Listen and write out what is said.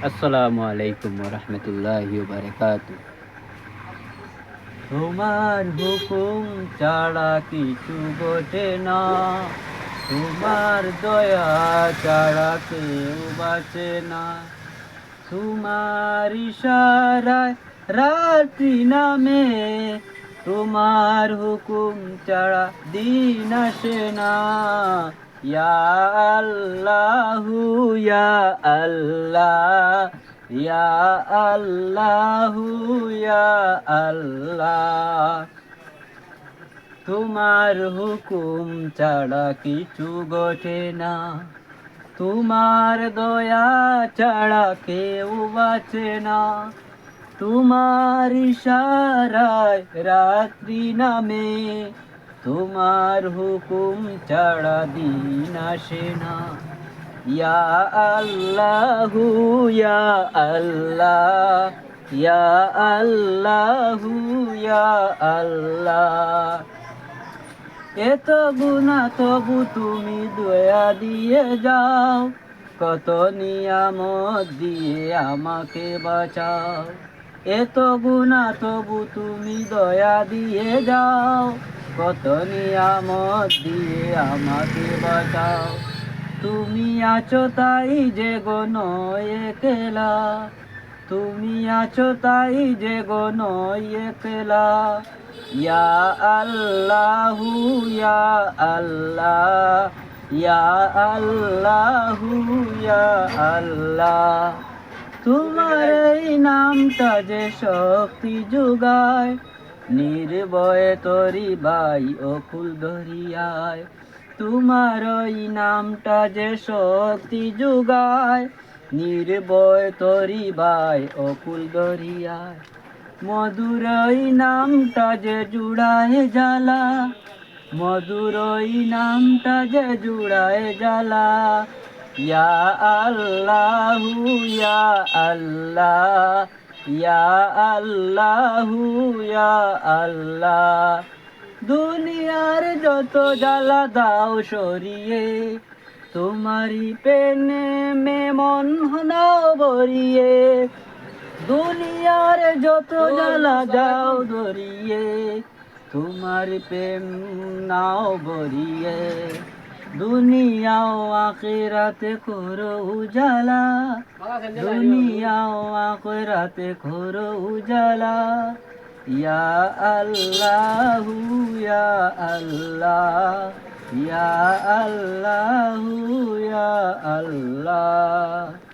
আসসালামু আলাইকুম ওয়া রাহমাতুল্লাহি ওয়া বারাকাতুহু। তোমার হুকুম ছাড়া কিছু ঘটে না, তোমার দয়া ছাড়া কেউ বাঁচে না। তোমার ইশারায় রাত্রি নামে, তোমার হুকুম ছাড়া দিন আসে না। ইয়া আল্লাহু ইয়া আল্লাহ, ইয়া আল্লাহু ইয়া আল্লাহ। তোমার হুকুম ছাড়া কিছু ঘটে না, তোমার দয়া ছাড়া কেউ বাঁচে না। তোমার ইশারায় রাত্রি নামে, তোমার হুকুম ছাড়া দিন আসে না। ইয়া আল্লাহু ইয়া আল্লাহ, ইয়া আল্লাহু ইয়া আল্লাহ। এত গুনাহ তবু তুমি দয়া দিয়ে যাও, কত নিয়ামত দিয়ে আমাকে বাঁচাও। এত গুনাহ তবু তুমি দয়া দিয়ে যাও, কত নিয়ামত দিয়ে আমাকে বাঁচাও। তুমি আছো তাই যে গো নয় একলা, তুমি আছো তাই যে গো নয় একলা। ইয়া আল্লাহু ইয়া আল্লাহ, ইয়া আল্লাহু ইয়া আল্লাহ। তোমার এই নামটা যে শক্তি যোগায়, নির্ভয়ে তরি ভাই অকুল দরিয়ায়। তোমার ওই নামটা যে শক্তি যোগায়, নির্ভয় তরি ভাই অকুল দরিয়ায়। মধুর ওই নামটা যে জুড়ায় জ্বালা, মধুর ওই নামটা যে জুড়ায় জ্বালা। ইয়া আল্লাহু ইয়া আল্লাহ, ইয়া আল্লাহু ইয়া আল্লাহ। দুনিয়ার যত জ্বালা দাও সরিয়ে, তোমারই প্রেমে মন নাও ভরিয়ে। দুনিয়ার যত জ্বালা দাও ধরিয়ে, তোমার প্রেম নাও ভরিয়ে। দুনিয়াও আখিরাতে করো উজালা, দুনিয়াও আখিরাতে করো উজালা। ইয়া আল্লাহু ইয়া আল্লাহ, ইয়া আল্লাহু ইয়া আল্লাহ।